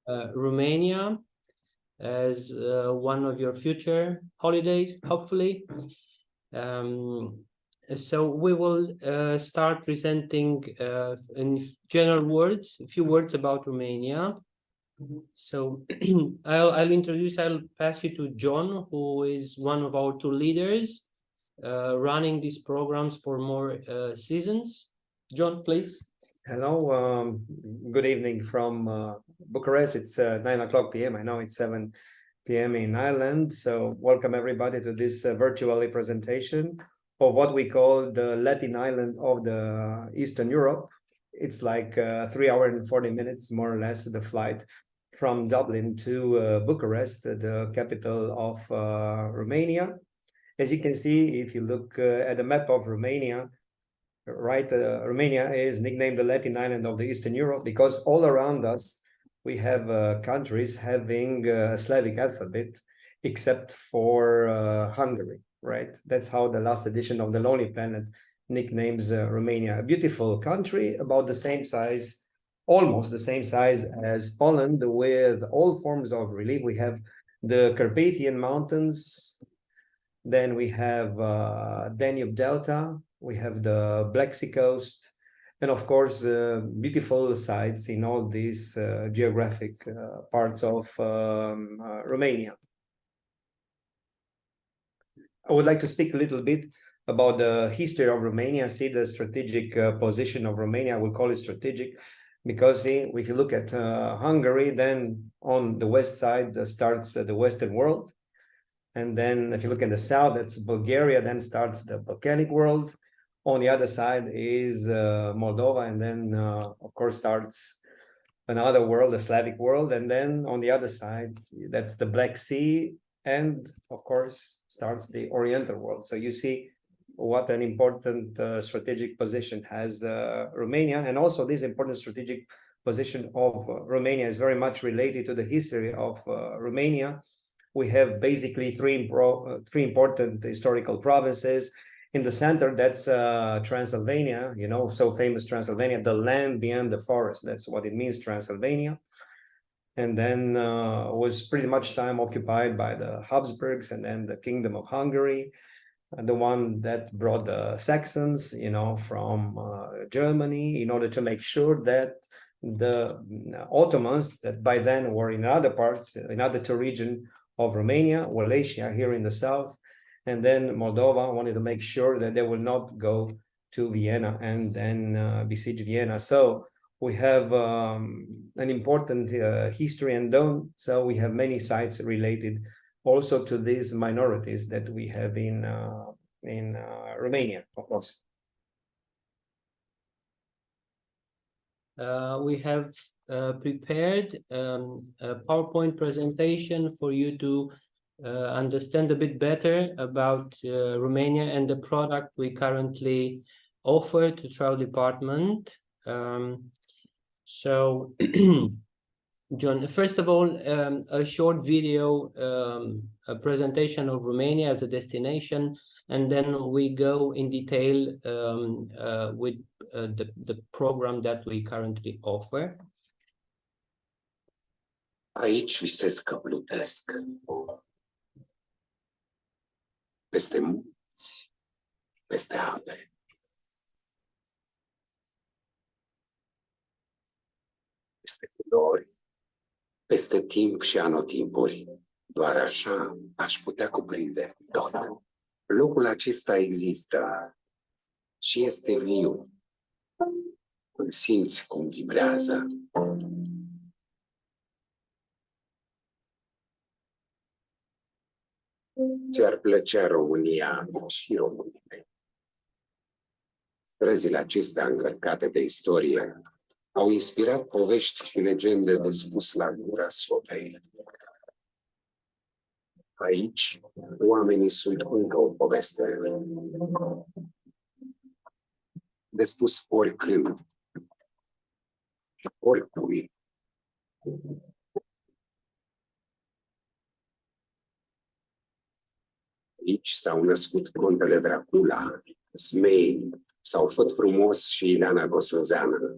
Romania as one of your future holidays, hopefully. So we will start presenting in general words, a few words about Romania. So I'll pass you to John, who is one of our two leaders running these programs for more seasons. John, please. Hello, good evening from Bucharest. It's 9 p.m. I know it's 7 p.m. in Ireland. So welcome everybody to this virtual presentation of what we call the Latin island of the Eastern Europe. It's like 3 hours and 40 minutes, more or less, the flight from Dublin to Bucharest, the capital of Romania. As you can see, if you look at the map of Romania, right, Romania is nicknamed the Latin island of the Eastern Europe because all around us we have countries having a Slavic alphabet, except for Hungary, right? That's how the last edition of The Lonely Planet nicknames Romania. A beautiful country, about the same size, almost the same size as Poland, with all forms of relief. We have the Carpathian Mountains, then we have Danube Delta, we have the Black Sea coast, and of course, beautiful sites in all these geographic parts of Romania. I would like to speak a little bit about the history of Romania, see the strategic position of Romania. We'll call it strategic because if you look at Hungary, then on the west side starts the Western world. And then if you look at the south, that's Bulgaria, then starts the Balkanic world. On the other side is Moldova, and then, of course, starts another world, the Slavic world. And then on the other side, that's the Black Sea, and, of course, starts the Oriental world. So you see what an important strategic position has Romania. And also this important strategic position of Romania is very much related to the history of Romania. We have basically three important historical provinces. In the center, that's Transylvania, you know, so famous Transylvania, the land beyond the forest. That's what it means, Transylvania. And then was pretty much time occupied by the Habsburgs and then the Kingdom of Hungary, the one that brought the Saxons, you know, from Germany, in order to make sure that the Ottomans, that by then were in other parts, in other two regions of Romania, Wallachia here in the south, and then Moldova wanted to make sure that they will not go to Vienna and then besiege Vienna. So we have an important history, and so we have many sites related also to these minorities that we have in Romania, of course. We have prepared a PowerPoint presentation for you to understand a bit better about Romania and the product we currently offer to Travel Department. So, John, first of all, a short video, a presentation of Romania as a destination, and then we go in detail with the program that we currently offer. Aici visez că plutesc peste munți, peste ape. Peste culori, peste timp și anotimpuri. Doar așa aș putea cuprinde tot. Locul acesta există și este viu. Îl simți cum vibrează. Ți-ar plăcea România și România. Străzile acestea încărcate de istorie au inspirat povești și legende de spus la gura sopei. Aici, oamenii sunt încă o poveste de spus oricând, oricui. Aici s-au născut contele Dracula, Zmei, sau Făt Frumos și Ileana Gosânzeană.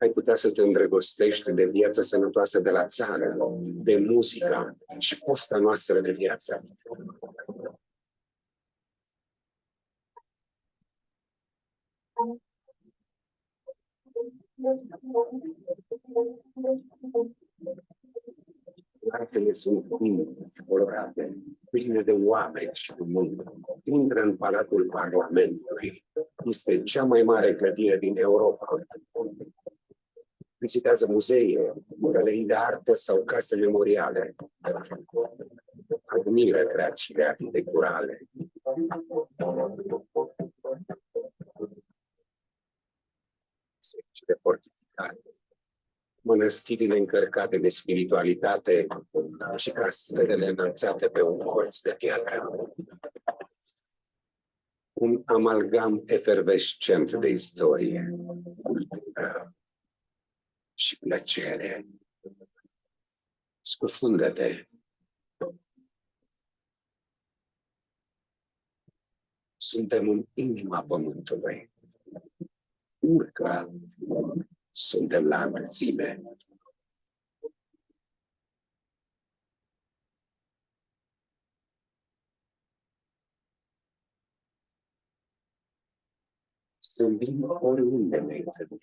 ai putea să te îndrăgostești de viața sănătoasă de la țară, de muzica și pofta noastră de viață. Artele sunt pline, colorate, pline de oameni și de muncă. Intră în Palatul Parlamentului. Este cea mai mare clădire din Europa. Vizitează muzee, galerii de artă sau case memoriale. Admiră creațiile arhitecturale. Secile fortificate, mănăstirile încărcate de spiritualitate și castelele înălțate pe un colț de piatră. Un amalgam efervescent de istorie, cultură și plăcere. Scufundă-te. Suntem în inima pământului. Urcă. Suntem la înălțime. Zâmbim oriunde ne întâlnim.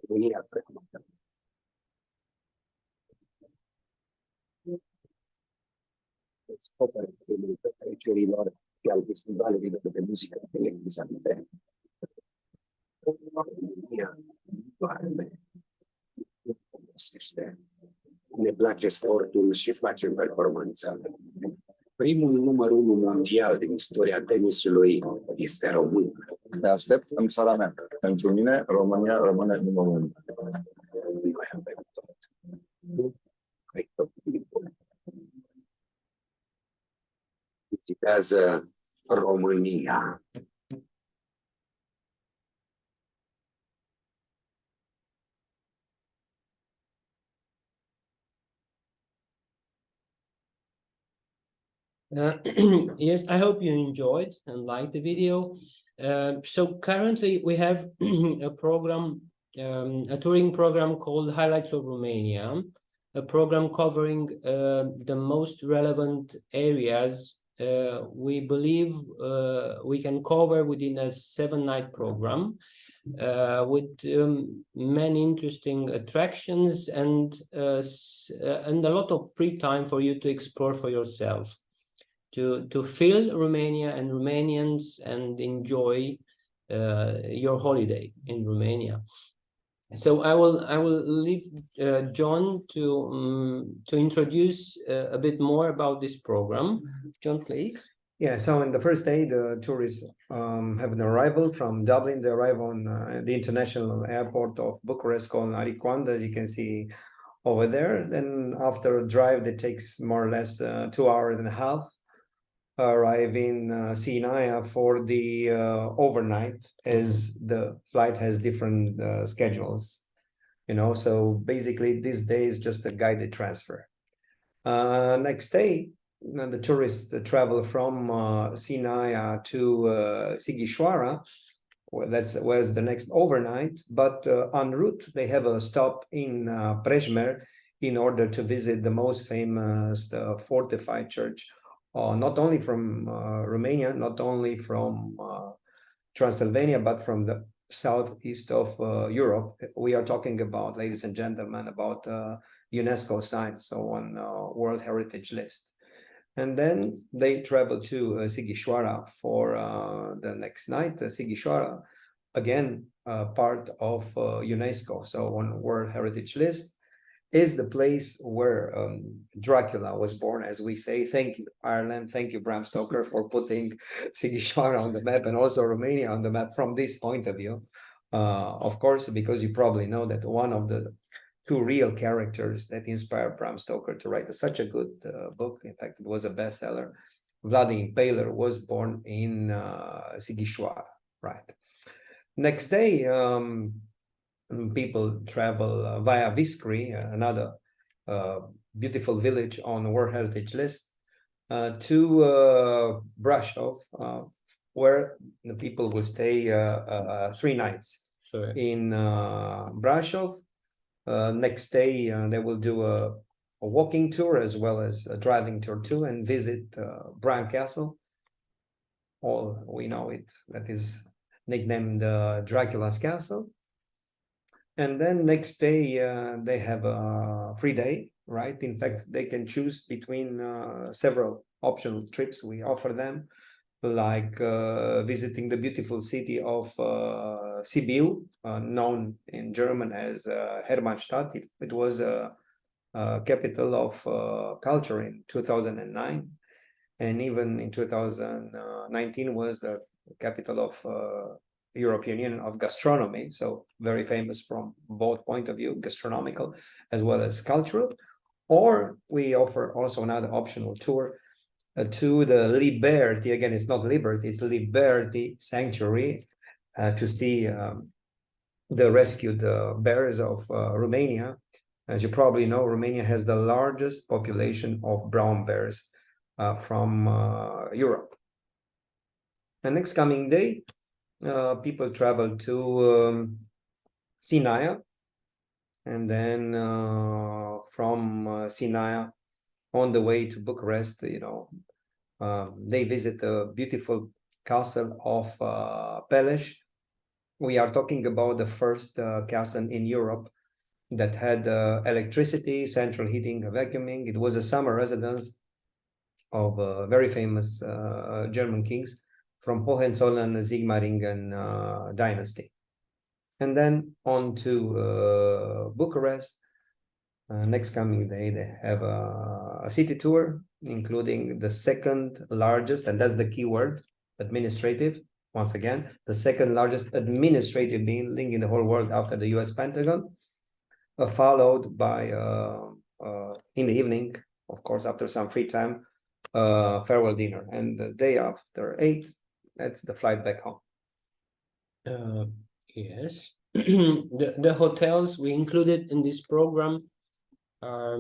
România trecută. Descoperă trecerilor și al festivalurilor de muzică televizate. România doarme, nu folosește. Ne place sportul și facem performanță. Primul număr 1 mondial din istoria tenisului este român. Te aștept în țara mea. Pentru mine, România rămâne numărul 1. Noi avem tot. Nu ai tot timpul. Vizitează România. Yes, I hope you enjoyed and liked the video. So currently we have a program, a touring program called Highlights of Romania, a program covering the most relevant areas we believe we can cover within a 7-night program with many interesting attractions and a lot of free time for you to explore for yourself. To feel Romania and Romanians and enjoy your holiday in Romania. So I will leave John to introduce a bit more about this program. John, please. Yeah, so in the first day, the tourists have an arrival from Dublin. They arrive on the international airport of Bucharest called Aricoanda, as you can see over there. Then after a drive that takes more or less 2 hours and a half, arrive in Sinaia for the overnight, as the flight has different schedules, you know. So basically this day is just a guided transfer. Next day, the tourists travel from Sinaia to Sighișoara. That was the next overnight, but en route they have a stop in Prejmer in order to visit the most famous fortified church, not only from Romania, not only from Transylvania, but from the southeast of Europe. We are talking about, ladies and gentlemen, about UNESCO sites, so on World Heritage List. And then they travel to Sighișoara for the next night. Sighișoara, again, part of UNESCO, so on World Heritage List, is the place where Dracula was born, as we say. Thank you, Ireland. Thank you, Bram Stoker, for putting Sighișoara on the map and also Romania on the map from this point of view. Of course, because you probably know that one of the 2 real characters that inspired Bram Stoker to write such a good book, in fact, it was a bestseller, Vlad the Impaler, was born in Sighișoara, right? Next day, people travel via Viskri, another beautiful village on the World Heritage List, to Brasov, where the people will stay 3 nights. Sorry. In Brasov. Next day, they will do a walking tour as well as a driving tour too, and visit Bran Castle. All we know it, that is nicknamed Dracula's Castle. And then next day, they have a free day, right? In fact, they can choose between several optional trips we offer them, like visiting the beautiful city of Sibiu, known in German as Hermannstadt. It was a capital of culture in 2009, and even in 2019 was the capital of European Union of gastronomy, so very famous from both point of view, gastronomical as well as cultural. Or we offer also another optional tour to the Liberty, again, it's not Liberty, it's Liberty Sanctuary, to see the rescued bears of Romania. As you probably know, Romania has the largest population of brown bears from Europe. The next coming day, people travel to Sinaia, and then from Sinaia on the way to Bucharest, they visit the beautiful castle of Peles. We are talking about the first castle in Europe that had electricity, central heating, vacuuming. It was a summer residence of very famous German kings from Hohenzollern-Sigmaringen dynasty. And then on to Bucharest. Next coming day, they have a city tour, including the second largest, and that's the key word, administrative. Once again, the second largest administrative building in the whole world after the US Pentagon, followed by, in the evening, of course, after some free time, farewell dinner. And the day after 8, that's the flight back home. Yes. The hotels we included in this program are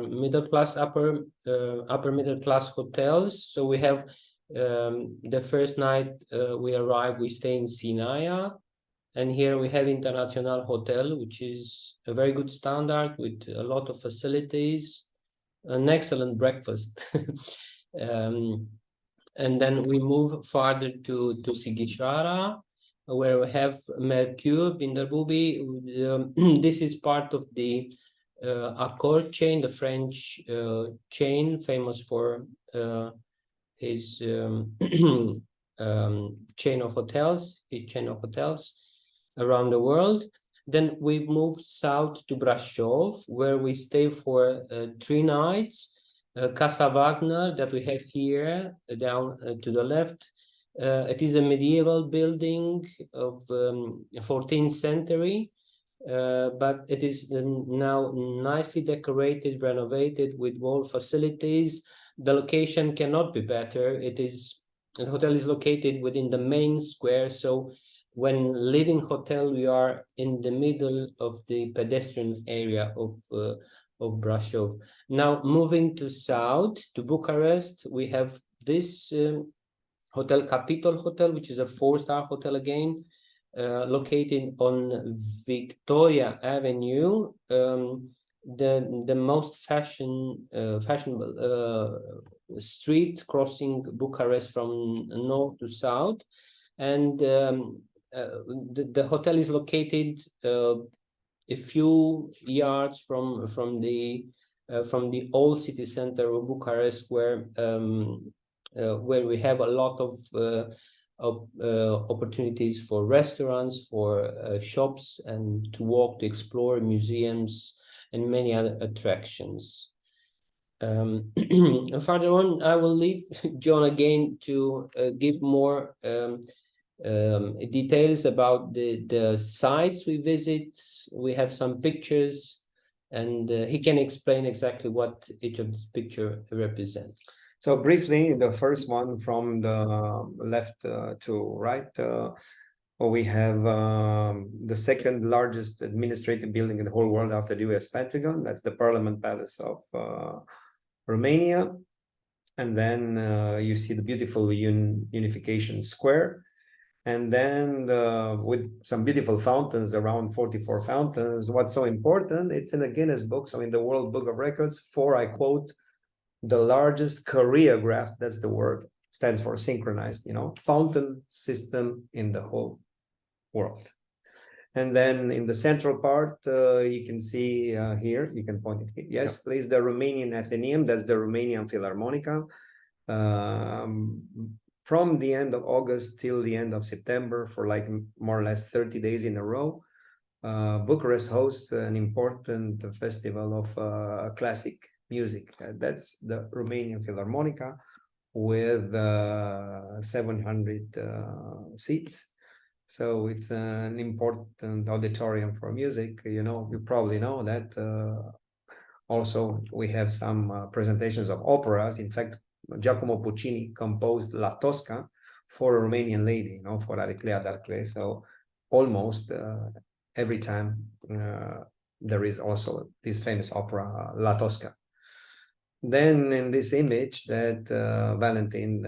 middle class, upper middle class hotels. So we have the first night we arrive, we stay in Sinaia, and here we have International Hotel, which is a very good standard with a lot of facilities, an excellent breakfast. And then we move farther to Sighișoara, where we have Mercure, Binderbubi. This is part of the Accor chain, the French chain, famous for his chain of hotels around the world. Then we move south to Brasov, where we stay for 3 nights. Casa Wagner that we have here down to the left. It is a medieval building of 14th century, but it is now nicely decorated, renovated with wall facilities. The location cannot be better. The hotel is located within the main square, so when leaving hotel, we are in the middle of the pedestrian area of Brasov. Now, moving to south, to Bucharest, we have this Hotel Capitol Hotel, which is a 4-star hotel again, located on Victoria Avenue, the most fashionable street crossing Bucharest from north to south. And the hotel is located a few yards from the old city center of Bucharest, where we have a lot of opportunities for restaurants, for shops, and to walk, to explore museums and many other attractions. Further on, I will leave John again to give more details about the sites we visit. We have some pictures, and he can explain exactly what each of these pictures represents. So briefly, the first one from the left to right, we have the second largest administrative building in the whole world after the US Pentagon. That's the Parliament Palace of Romania. And then you see the beautiful Unification Square. And then with some beautiful fountains, around 44 fountains. What's so important, it's in the Guinness Book, so in the World Book of Records, for, I quote, the largest choreographed, that's the word, stands for synchronized, fountain system in the whole world. And then in the central part, you can see here, you can point it here. Yes, yep. Please, the Romanian Athenaeum, that's the Romanian Philharmonica. From the end of August till the end of September, for like more or less 30 days in a row, Bucharest hosts an important festival of classic music. That's the Romanian Philharmonica with 700 seats. So it's an important auditorium for music. You probably know that also we have some presentations of operas. In fact, Giacomo Puccini composed La Tosca for a Romanian lady, for Ariclea d'Arcle. So almost every time there is also this famous opera, La Tosca. Then in this image that Valentin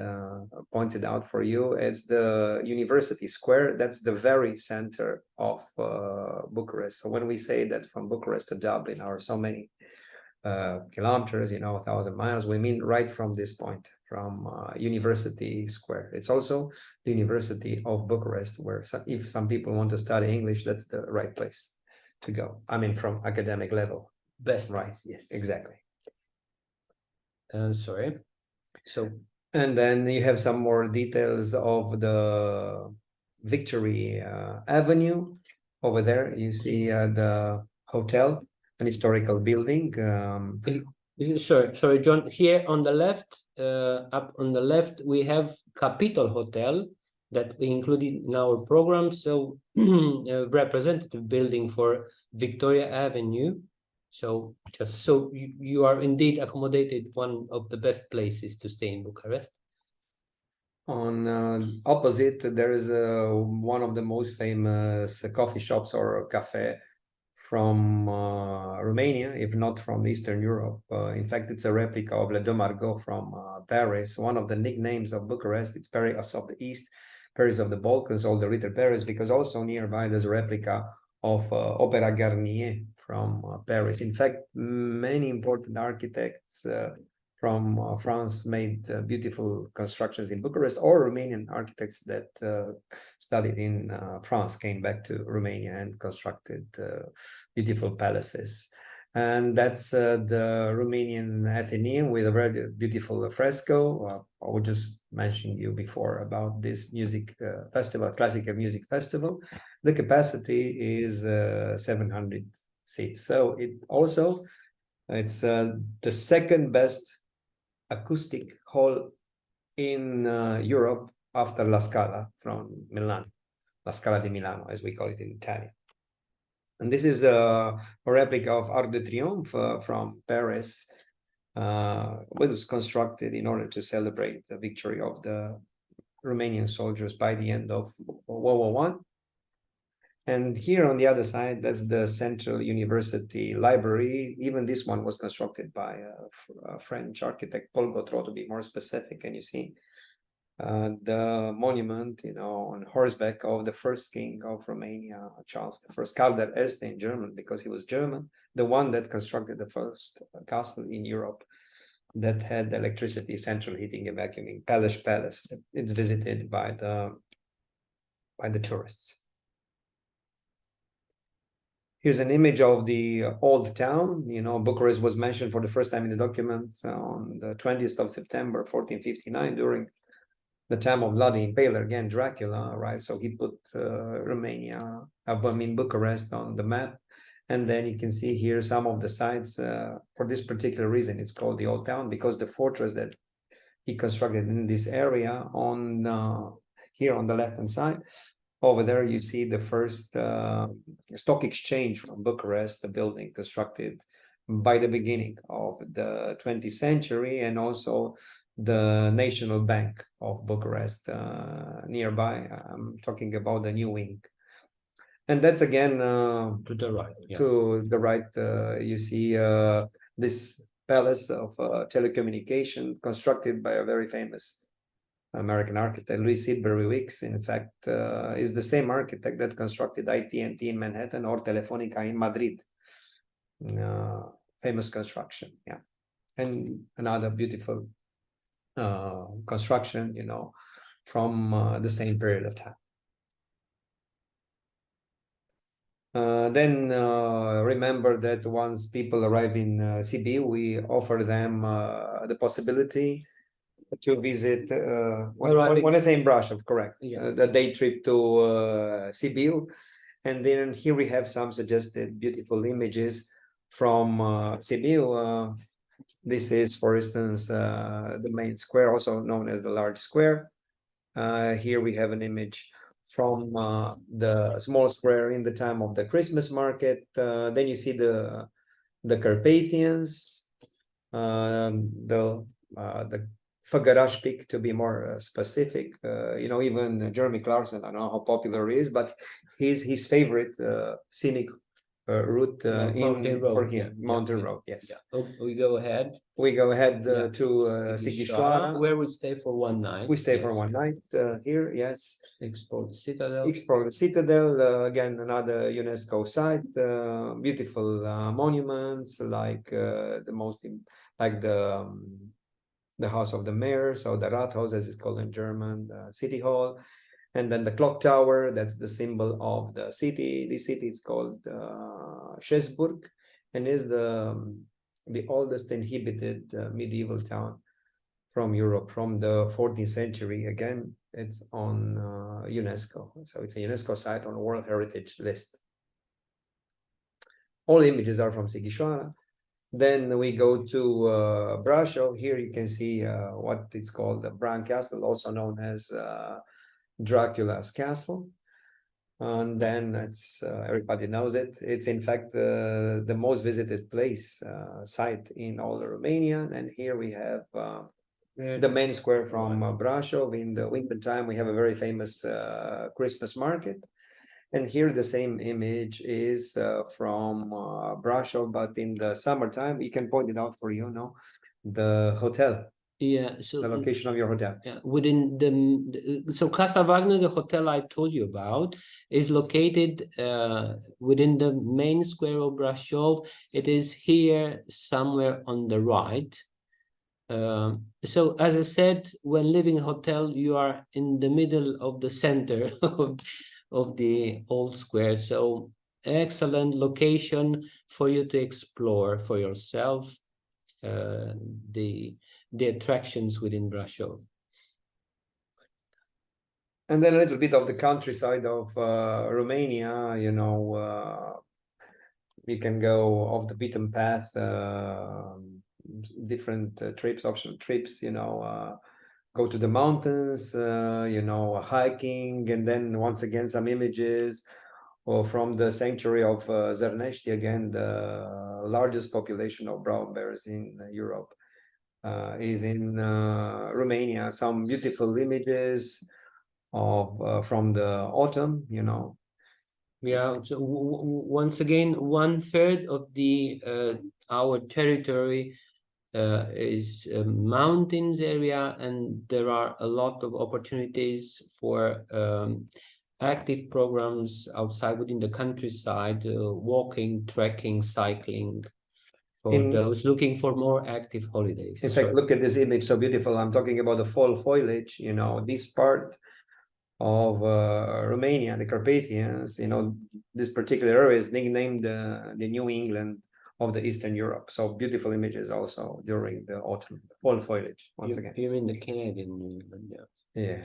pointed out for you, it's the University Square. That's the very center of Bucharest. So when we say that from Bucharest to Dublin are so many kilometers, 1,000 miles, we mean right from this point, from University Square. It's also the University of Bucharest, where if some people want to study English, that's the right place to go. I mean, from academic level. Best right? place, yes. Exactly. Sorry. So. And then you have some more details of the Victory Avenue. Over there, you see the hotel, an historical building. Sorry, John. Here on the left, up on the left, we have Capitol Hotel that we included in our program. So, a representative building for Victoria Avenue. So, just so you are indeed accommodated one of the best places to stay in Bucharest. On opposite, there is one of the most famous coffee shops or cafe from Romania, if not from Eastern Europe. In fact, it's a replica of Le Deux Margots from Paris. One of the nicknames of Bucharest, it's Paris of the East, Paris of the Balkans, all the Little Paris, because also nearby there's a replica of Opera Garnier from Paris. In fact, many important architects from France made beautiful constructions in Bucharest, or Romanian architects that studied in France came back to Romania and constructed beautiful palaces. And that's the Romanian Athenaeum with a very beautiful fresco. I was just mentioning you before about this music festival, classical music festival. The capacity is 700 seats. So it's the second best acoustic hall in Europe after La Scala from Milan, La Scala di Milano, as we call it in Italian. And this is a replica of Arc de Triomphe from Paris, which was constructed in order to celebrate the victory of the Romanian soldiers by the end of World War I. And here on the other side, that's the Central University Library. Even this one was constructed by a French architect, Paul Gautreau, to be more specific. And you see the monument, on horseback of the first king of Romania, Charles I, Karl der Erste in German, because he was German, the one that constructed the first castle in Europe that had electricity, central heating and vacuuming, Palace. It's visited by the tourists. Here's an image of the old town. Bucharest was mentioned for the first time in the documents on the 20th of September, 1459, during the time of Vlad the Impaler, again, Dracula, right? So he put Bucharest on the map. And then you can see here some of the sites. For this particular reason, it's called the Old Town, because the fortress that he constructed in this area here on the left-hand side, over there, you see the first stock exchange from Bucharest, the building constructed by the beginning of the 20th century, and also the National Bank of Bucharest nearby. I'm talking about the new wing. And that's again to the right. Yeah. To the right, you see this palace of telecommunication constructed by a very famous American architect, Louis Sidbury Wicks. In fact, is the same architect that constructed IT&T in Manhattan or Telefonica in Madrid. Famous construction, yeah. And another beautiful construction, you know, from the same period of time. Then remember that once people arrive in Sibiu, we offer them the possibility to visit, when I say in Brasov, correct, Yeah. the day trip to Sibiu. And then here we have some suggested beautiful images from Sibiu. This is, for instance, the main square, also known as the large square. Here we have an image from the small square in the time of the Christmas market. Then you see the Carpathians, the Fagarash Peak, to be more specific. You know, even Jeremy Clarkson, I don't know how popular he is, but his favorite scenic route for him, Mountain Road, yes. Yeah. Oh, we go ahead. We go ahead Yeah. to Sighișoara, where we stay for one night. We stay for one night here, yes. Explore the citadel. Explore the citadel, again, another UNESCO site. Beautiful monuments like like the House of the Mayor, so the Rathaus, as it's called in German, the City Hall. And then the clock tower, that's the symbol of the city. This city is called Schesburg, and is the oldest inhabited medieval town from Europe, from the 14th century. Again, it's on UNESCO, so it's a UNESCO site on World Heritage List. All images are from Sighișoara. Then we go to Brasov. Here you can see what it's called, the Bran Castle, also known as Dracula's castle. And then it's everybody knows it. It's in fact the most visited place site in all of Romania. And here we have the main square from Brasov. In the winter time, we have a very famous Christmas market. And here the same image is from Brasov, but in the summertime, we can point it out for you, no? The hotel. Yeah, so the location of your hotel. Yeah, within so Casa Wagner, the hotel I told you about, is located within the main square of Brasov. It is here somewhere on the right. So as I said, when living in a hotel, you are in the middle of the center of the old square. So excellent location for you to explore for yourself the attractions within Brasov. And then a little bit of the countryside of Romania, you know, you can go off the beaten path, different trips, optional trips, you know, go to the mountains, you know, hiking, and then once again some images or from the sanctuary of Zărnești, again, the largest population of brown bears in Europe. Is in Romania. Some beautiful images of from the autumn, you know. Yeah, so once again, 1/3 of the our territory is mountains area, and there are a lot of opportunities for active programs outside within the countryside, walking, trekking, cycling, for those looking for more active holidays. In fact, look at this image, so beautiful. I'm talking about the fall foliage, you know, this part of Romania, the Carpathians, you know, this particular area is nicknamed the New England of the Eastern Europe. So beautiful images also during the autumn, the fall foliage, once again. You mean the Canadian New England, yeah. Yeah.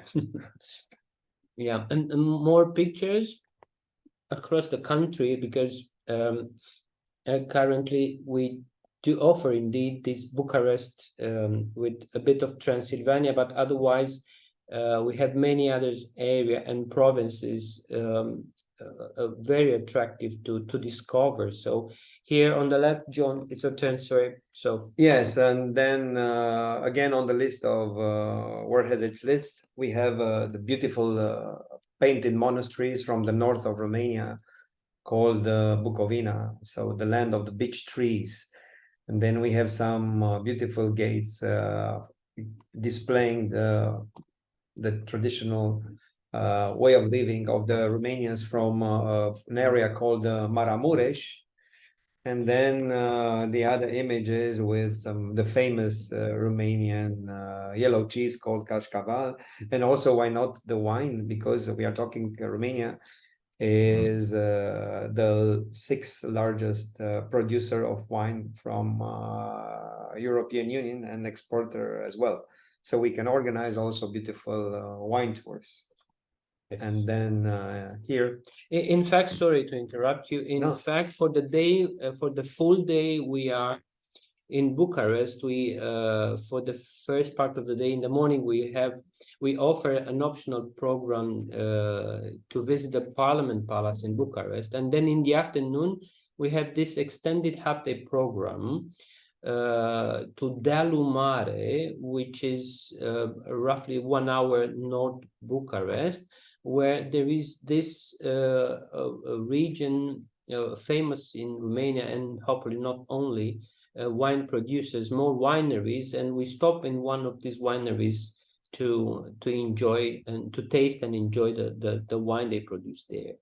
Yeah, and more pictures across the country, because currently we do offer indeed this Bucharest with a bit of Transylvania, but otherwise we have many other areas and provinces very attractive to discover. So here on the left, John, it's a turn, sorry. So yes, and then again on the list of World Heritage list, we have the beautiful painted monasteries from the north of Romania called Bucovina, so the land of the beech trees. And then we have some beautiful gates displaying the traditional way of living of the Romanians from an area called Maramuresh. And then the other images with the famous Romanian yellow cheese called Cașcaval, and also why not the wine, because we are talking Romania is the sixth largest producer of wine from European Union and exporter as well. So we can organize also beautiful wine tours. And then here, In fact, sorry to interrupt you. In No. fact, for the day, for the full day, we are in Bucharest. We for the first part of the day in the morning, we offer an optional program to visit the Parliament Palace in Bucharest, and then in the afternoon we have this extended half-day program to Dealu Mare, which is roughly 1 hour north Bucharest, where there is this region famous in Romania, and hopefully not only wine producers, more wineries, and we stop in one of these wineries to enjoy and to taste and enjoy the wine they produce there.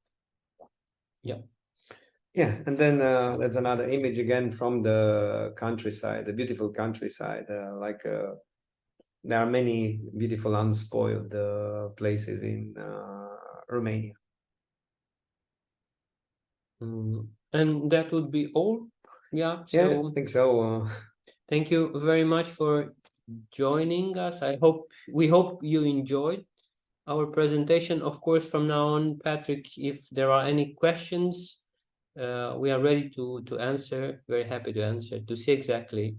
yeah, and then that's another image again from the countryside, the beautiful countryside. There are many beautiful unspoiled places in Romania. And that would be all. Yeah, Yeah, so I think so. thank you very much for joining us. We hope you enjoyed our presentation. Of course, from now on, Patrick, if there are any questions, we are ready to answer. Very happy to answer, to see exactly